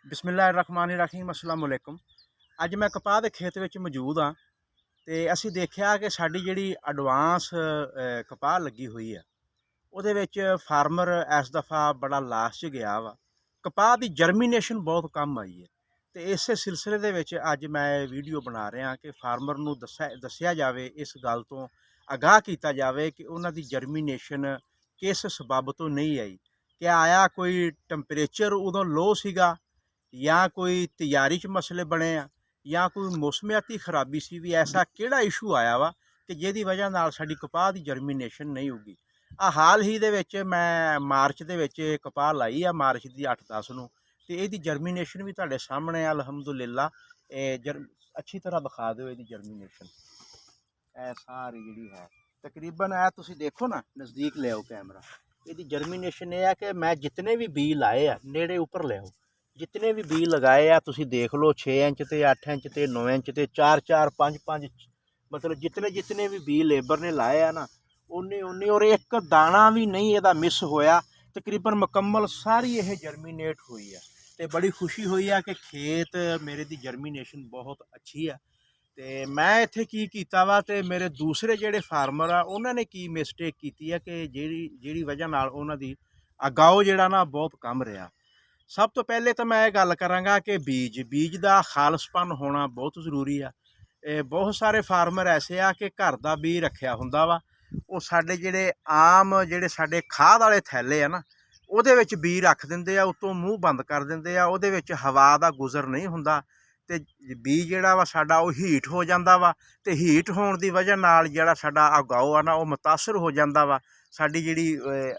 ਬਿਸਮਿਲ੍ਲਾਹਿਰਰਹਿਮਾਨਿਰਰਹੀਮ अस्सलाम वालेकुम। ਅੱਜ ਮੈਂ ਕਪਾਹ ਦੇ ਖੇਤ ਵਿੱਚ ਮੌਜੂਦ ਹਾਂ ਤੇ ਅਸੀਂ ਦੇਖਿਆ ਕਿ ਸਾਡੀ ਜਿਹੜੀ ਐਡਵਾਂਸ ਕਪਾਹ ਲੱਗੀ ਹੋਈ ਆ ਉਹਦੇ ਵਿੱਚ ਫਾਰਮਰ ਇਸ ਦਫਾ ਬੜਾ ਲਾਸ 'ਚ ਗਿਆ ਵਾ। ਕਪਾਹ ਦੀ ਜਰਮੀਨੇਸ਼ਨ ਬਹੁਤ ਕਮ ਆਈ ਹੈ ਤੇ ਇਸੇ ਸਿਲਸਿਲੇ ਦੇ ਵਿੱਚ ਅੱਜ ਮੈਂ ਇਹ ਵੀਡੀਓ ਬਣਾ ਰਿਹਾ ਕਿ ਫਾਰਮਰ ਨੂੰ ਦੱਸਿਆ ਜਾਵੇ, ਇਸ ਗੱਲ ਤੋਂ ਆਗਾਹ ਕੀਤਾ ਜਾਵੇ ਕਿ ਉਹਨਾਂ ਦੀ ਜਰਮੀਨੇਸ਼ਨ ਕਿਸ ਸਬਬ ਤੋਂ ਨਹੀਂ ਆਈ। ਕਿ ਆਇਆ ਕੋਈ ਟੈਂਪਰੇਚਰ ਉਦੋਂ ਲੋ ਸੀਗਾ, ਜਾਂ ਕੋਈ ਤਿਆਰੀ 'ਚ ਮਸਲੇ ਬਣੇ ਆ, ਜਾਂ ਕੋਈ ਮੌਸਮਿਆਤੀ ਖਰਾਬੀ ਸੀ। ਵੀ ਐਸਾ ਕਿਹੜਾ ਇਸ਼ੂ ਆਇਆ ਵਾ ਕਿ ਜਿਹਦੀ ਵਜ੍ਹਾ ਨਾਲ ਸਾਡੀ ਕਪਾਹ ਦੀ ਜਰਮੀਨੇਸ਼ਨ ਨਹੀਂ ਹੋਊਗੀ। ਆ ਹਾਲ ਹੀ ਦੇ ਵਿੱਚ ਮੈਂ ਮਾਰਚ ਦੇ ਵਿੱਚ ਕਪਾਹ ਲਾਈ ਆ, ਮਾਰਚ ਦੀ 8-10 ਨੂੰ, ਤੇ ਇਹਦੀ ਜਰਮੀਨੇਸ਼ਨ ਵੀ ਤੁਹਾਡੇ ਸਾਹਮਣੇ ਅਲਹਮਦੁਲਿਲਾ। ਅੱਛੀ ਤਰ੍ਹਾਂ ਦਿਖਾ ਦਿਓ ਇਹਦੀ ਜਰਮੀਨੇਸ਼ਨ। ਇਹ ਸਾਰੀ ਜਿਹੜੀ ਹੈ ਤਕਰੀਬਨ ਇਹ ਤੁਸੀਂ ਦੇਖੋ ਨਾ, ਨਜ਼ਦੀਕ ਲਿਆਓ ਕੈਮਰਾ। ਇਹਦੀ ਜਰਮੀਨੇਸ਼ਨ ਇਹ ਹੈ ਕਿ ਮੈਂ ਜਿਤਨੇ ਵੀ ਬੀਜ ਲਾਏ ਆ, ਨੇੜੇ ਉੱਪਰ ਲਿਆਓ, ਜਿतने भी बीज लगाए आ तुसी देख लो, 6 इंच ते 8 इंच ते 9 इंच ते 4-4 5-5, मतलब जितने भी बीज लेबर ने लाए आ ना, उन्ने और एक दाना भी नहीं इहदा मिस होया। तकरीबन मुकम्मल सारी यह जर्मीनेट हुई है ते बड़ी खुशी हुई है कि खेत मेरे दी जर्मीनेशन बहुत अच्छी है। ते मैं इत्थे की कीता वा ते मेरे दूसरे जिहड़े फार्मर आ उन्होंने की मिसटेक कीती है कि जिहड़ी वजह नाल उन्हां दी अगाओ जिहड़ा ना बहुत कम रहा। सब तो पहले तो मैं गल करांगा कि बीज का खालसपन होना बहुत जरूरी आ। बहुत सारे फार्मर ऐसे आ कि घर का बीज रखिया हुंदा वा, वो साडे जिहड़े आम जिहड़े साडे खाद वाले थैले आ ना, उहदे विच बीज रख दिंदे आ, उत्तों मूँह बंद कर दिंदे आ, उहदे विच हवा दा गुजर नहीं हुंदा ते बीज जिहड़ा वा साडा वो हीट हो जांदा वा। ते हीट होण दी वजह नाल जिहड़ा साडा अगाओ आ ना वो मुतासर हो जांदा वा। साडी जिहड़ी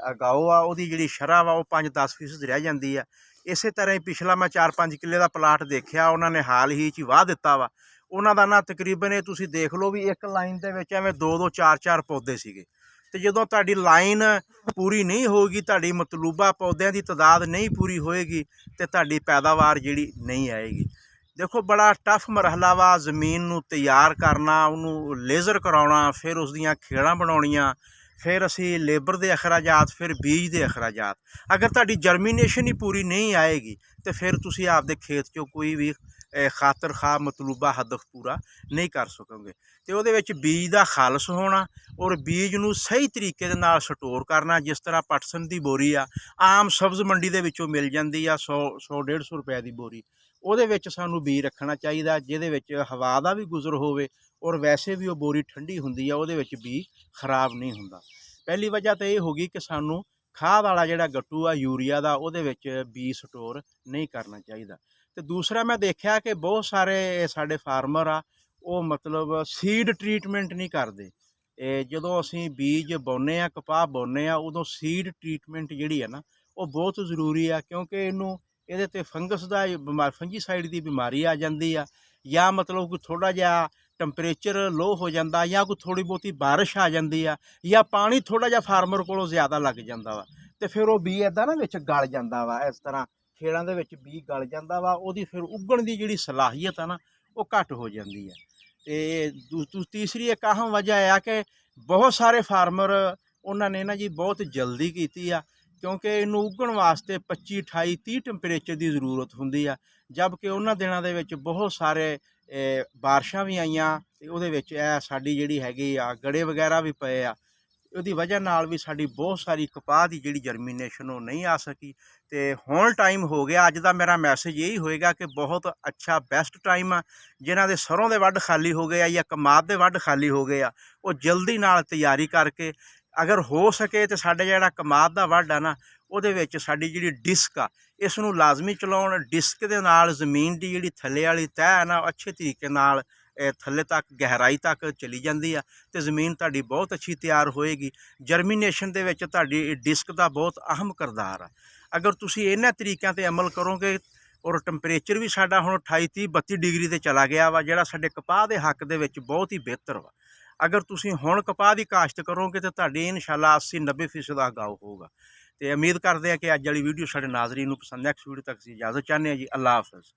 अगाओ आ उहदी जिहड़ी शरह वा वो 5-10% रह जांदी आ। इसे तरह ही पिछला मैं 4-5 किले का प्लाट देखा, उन्होंने हाल ही च वाह दिता वा। उन्हों का ना तकरीबन तुसी देख लो भी एक लाइन के एवं 2-2 4-4 पौधे सीगे। तो जो तुहाडी लाइन पूरी नहीं होगी, तुहाडी मतलूबा पौधों की तादाद नहीं पूरी होएगी, तो तुहाडी पैदावार जिहड़ी नहीं आएगी। देखो बड़ा टफ मरहला वा जमीन नूं तैयार करना, उन्होंने लेज़र कराउणा, फिर उसदियां खेड़ां बनाउणियां, फिर असी लेबर के अखराजात, फिर बीज के अखराजात। अगर तुहाडी जर्मीनेशन ही पूरी नहीं आएगी तो फिर तुसी आपदे खेत चों कोई भी खातर खा मतलूबा हदफ पूरा नहीं कर सकोगे। तो उहदे विच बीज का खालस होना और बीज नूं सही तरीके दे नाल स्टोर करना। जिस तरह पटसन की बोरी आ आम सब्ज़ मंडी दे विचों मिल जाती आ 100-150 रुपए की बोरी, उहदे विच सानूं बीज रखना चाहिए जिहदे विच हवा दा भी गुजर होवे और वैसे भी वो बोरी ठंडी हुंदी आ, उहदे विच बीज खराब नहीं हुंदा। पहली वजह तो यह होगी कि सानू खाद वाला जिहड़ा गट्टू आ यूरिया का उहदे विच बीज स्टोर नहीं करना चाहिए। तो दूसरा मैं देखा कि बहुत सारे साडे फार्मर आ वो मतलब सीड ट्रीटमेंट नहीं करते। जदों असीं बीज बोने आ, कपाह बोने आ, उदों सीड ट्रीटमेंट जिहड़ी है ना वो बहुत जरूरी आ, क्योंकि इनू इहदे ते फंगस का फंजीसाइड की बीमारी आ जाती आ, या मतलब कोई थोड़ा जिहा टैंपरेचर लो हो जाता, या कोई थोड़ी बहुती बारिश आ जाती है, या पानी थोड़ा जिहा फार्मर को ज़्यादा लग जाता वा, तो फिर वो बीज इदां ना विच गल जाता वा। इस तरह खेड़ां दे विच बीज गल जाता वा, उहदी फिर उगण की जिहड़ी सलाहियत है ना वो घट हो जाती है। तो तीसरी एक अहम वजह है कि बहुत सारे फार्मर उन्होंने ना जी बहुत जल्दी की आ, क्योंकि इनू उगण वास्ते 25-28-30 टैंपरेचर की जरूरत होंदी आ, जबकि उन्होंने दिनों दे विच बहुत सारे बारिशां भी आईयां, ते उहदे विच साडी जिहड़ी हैगी आ गड़े वगैरह भी पए आ, उहदी वजह नाल भी साडी बहुत सारी कपाह की जिहड़ी जर्मीनेशन वो नहीं आ सकी। तो हुण टाइम हो गया, अज दा मेरा मैसेज यही होएगा कि बहुत अच्छा बेस्ट टाइम आ। जिन्हां दे सरों दे वढ खाली हो गए या कमाद दे वढ खाली हो गए, वो जल्दी नाल तैयारी करके अगर हो सके तो साडा जिहड़ा कमाद दा वढ आ ना उहदे विच साडी जिहड़ी डिस्क आ इस नूं लाजमी चलाउण। डिस्क दे नाल जमीन की जिहड़ी थल्ले वाली तह है ना अच्छे तरीके नाल थल्ले तक गहराई तक चली जाती है, तो जमीन तुहाडी बहुत अच्छी तैयार होएगी। जर्मीनेशन दे विच तुहाडी डिस्क का बहुत अहम किरदार आ। अगर तुसीं इन्हां तरीकों ते अमल करोगे और टैंपरेचर भी साडा हुण 28-30-32 डिग्री ते चला गया वा, जिहड़ा साडे कपाह दे हक दे विच बहुत ही बेहतर वा। अगर तुसीं हुण कपाह दी काश्त करोगे तो तुहाडी इंशाअल्लाह 80-90% दा अगाऊ होगा। तो उम्मीद करते हैं कि अज वाली वीडियो साडे नाज़रीन नूं पसंद। नैक्सट वीडियो तक इजाज़त चाहते हैं जी। अल्लाह हाफ़िज़।